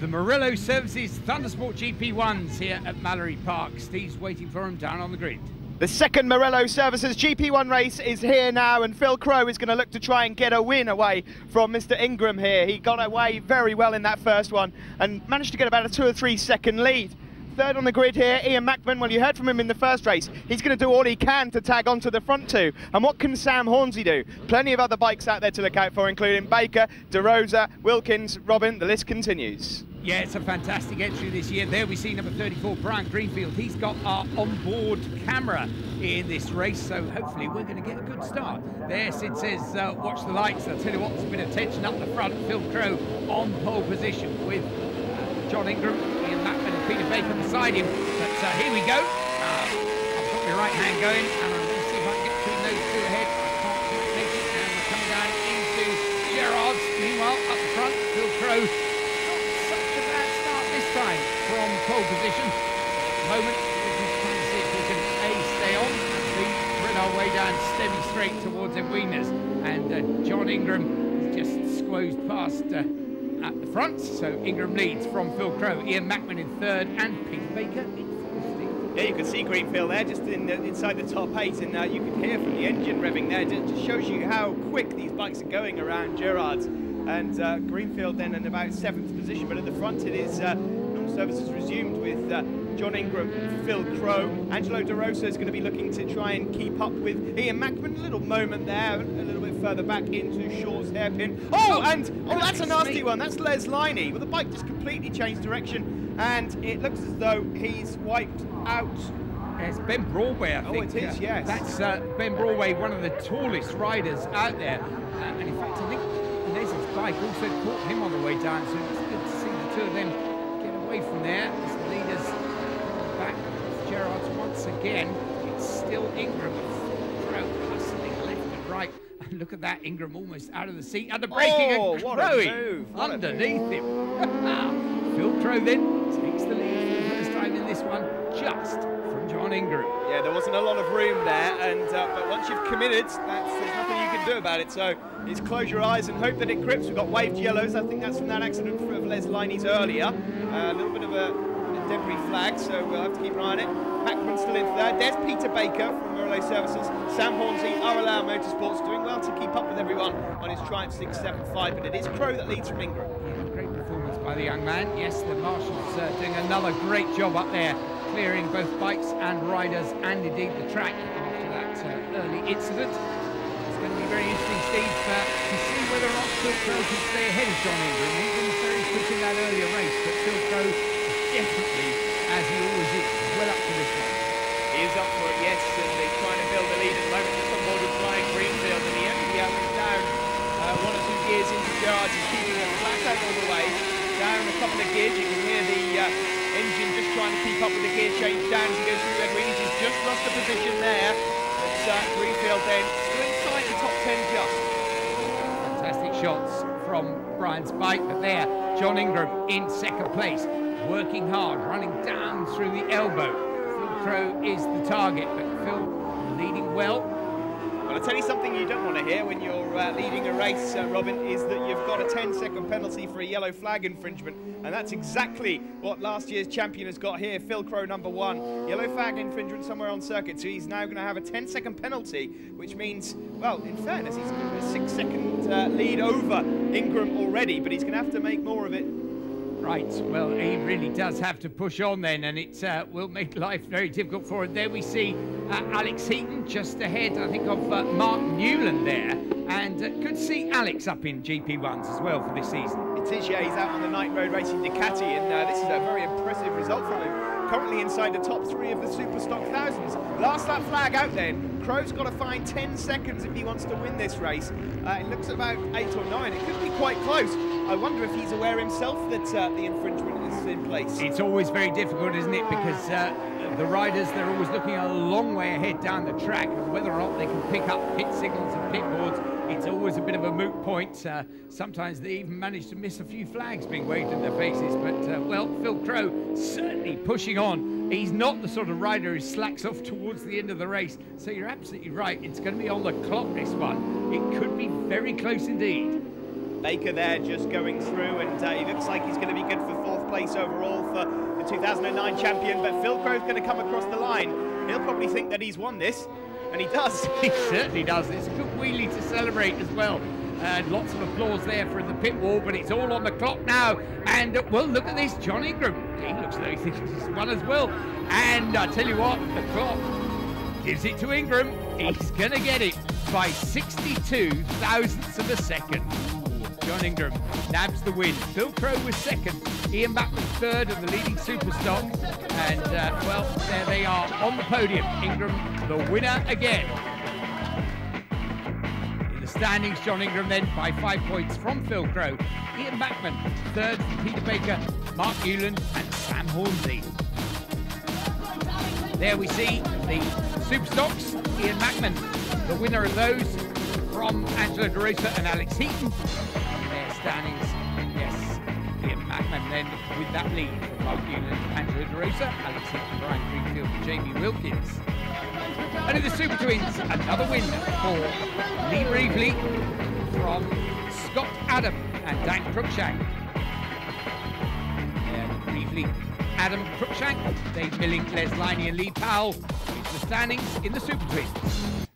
the Morello Services Thundersport GP1s here at Mallory Park. Steve's waiting for him down on the grid. The second Morello Services GP1 race is here now, and Phil Crowe is going to look to try and get a win away from Mr. Ingram here. He got away very well in that first one and managed to get about a 2 or 3 second lead. Third on the grid here, Ian Mackman. Well, you heard from him in the first race. He's going to do all he can to tag onto the front two. And what can Sam Hornsey do? Plenty of other bikes out there to look out for, including Baker, De Rosa, Wilkins, Robin. The list continues. Yeah, it's a fantastic entry this year. There we see number 34, Brian Greenfield. He's got our onboard camera in this race, so hopefully we're going to get a good start. There, Sid says, watch the lights. I'll tell you what, there's a bit of tension up the front. Phil Crowe on pole position with John Ingram, Ian Mackman and Peter Baker beside him. But here we go. I've got my right hand going, and I'm going to see if I can get between those two ahead. I can't quite make it, and we're coming down into Gerard's. Meanwhile, up the front, Phil Crowe. Time from pole position. At the moment, we're just trying to see if we can stay on and thread our way down steady straight towards the winners. And John Ingram has just squozed past at the front, so Ingram leads from Phil Crowe, Ian Mackman in third, and Peter Baker in fourth. Yeah, you can see Greenfield there, just inside the top 8, and you can hear from the engine revving there. It just shows you how quick these bikes are going around Gerard's. And Greenfield then in about 7th position, but at the front it is services resumed with John Ingram, Phil Crowe. Angelo De Rosa is going to be looking to try and keep up with Ian Mackman. A little moment there, a little bit further back into Shaw's hairpin. Oh, that's a nasty one. That's Les Liney. Well, the bike just completely changed direction, and it looks as though he's wiped out. It's Ben Broadway, I think. Oh, it is, yes. That's Ben Broadway, one of the tallest riders out there. And in fact, I think Les's bike also caught him on the way down, so it's good to see the two of them away from there. As the leaders back to Gerard's once again. It's still Ingram, Crowe hustling left and right. And look at that, Ingram almost out of the seat, under braking and Crowe underneath him. Phil Crowe then takes the lead for the first time in this one, just from John Ingram. Yeah, there wasn't a lot of room there, and but once you've committed, there's nothing you can do about it. So it's close your eyes and hope that it grips. We've got waved yellows. I think that's from that accident of Les Liney's earlier. A little bit of a debris flag, so we'll have to keep an eye on it. Mackman's still in third. There's Peter Baker from Morello Services. Sam Hornsey, RLR Motorsports, doing well to keep up with everyone on his Triumph 675, but it is Crowe that leads from Ingram. Yeah, great performance by the young man. Yes, the marshals doing another great job up there, clearing both bikes and riders, and indeed the track after that early incident. It's going to be very interesting, Steve, to see whether or not Phil Crowe can stay ahead of John Ingram. Ingram was very quick in that earlier race, but Phil Crowe is definitely, as he always is, well up to this one. He is up for it, yes, and they're trying to build a lead at the moment, just on board with Brian Greenfield, and he actually went down 1 or 2 gears into Gerard's. He's keeping it flat out all the way, down a couple of gears. You can hear the engine just trying to keep up with the gear change down as he goes through Red Greenies. He's just lost the position there. But Greenfield then still inside the top 10 just. Fantastic shots from Brian's bike, but there, John Ingram in second place, working hard, running down through the elbow. Phil Crowe is the target, but Phil leading well. Well, I'll tell you something you don't want to hear when you're leading a race, Robin, is that you've got a 10-second penalty for a yellow flag infringement, and that's exactly what last year's champion has got here, Phil Crowe, number 1. Yellow flag infringement somewhere on circuit, so he's now going to have a 10-second penalty, which means, well, in fairness, he's got a 6-second lead over Ingram already, but he's going to have to make more of it. Right, well, he really does have to push on then, and it will make life very difficult for him. There we see Alex Heaton just ahead, I think, of Mark Newland there. And good to see Alex up in GP1s as well for this season. It is, yeah, he's out on the night road racing Ducati, and this is a very impressive result from him. Currently inside the top 3 of the Superstock Thousands. Last lap flag out then. Crowe's got to find 10 seconds if he wants to win this race. It looks about 8 or 9. It could be quite close. I wonder if he's aware himself that the infringement is in place. It's always very difficult, isn't it? Because the riders, they're always looking a long way ahead down the track, and whether or not they can pick up pit signals and pit boards, it's always a bit of a moot point. Sometimes they even manage to miss a few flags being waved in their faces. But, well, Phil Crowe certainly pushing on. He's not the sort of rider who slacks off towards the end of the race. So you're absolutely right. It's going to be on the clock, this one. It could be very close indeed. Baker there just going through, and he looks like he's going to be good for 4th place overall for the 2009 champion. But Phil Crow's going to come across the line. He'll probably think that he's won this, and he does. He certainly does. It's a good wheelie to celebrate as well. And lots of applause there for the pit wall, but it's all on the clock now. And, well, look at this, John Ingram. He looks like he thinks he's won as well. And I tell you what, the clock gives it to Ingram. He's going to get it by 62 thousandths of a second. John Ingram nabs the win. Phil Crow was second. Ian Bachman third of the leading Superstock. And, well, there they are on the podium. Ingram, the winner again. In the standings, John Ingram then by 5 points from Phil Crow. Ian Bachman third from Peter Baker, Mark Newland and Sam Hornsey. There we see the Superstocks. Ian Bachman, the winner of those, from Angela DeRosa and Alex Heaton. In their standings, yes, Ian Bachman then with that lead from Mark Newland, Angela DeRosa, Alex Heaton, Brian Greenfield and Jamie Wilkins. And in the Super Twins, another win for Lee Reevely from Scott Adam and Dan Cruikshank. Reevely, Adam Cruikshank, Dave Milling, Les Liney and Lee Powell into the standings in the Super Twins.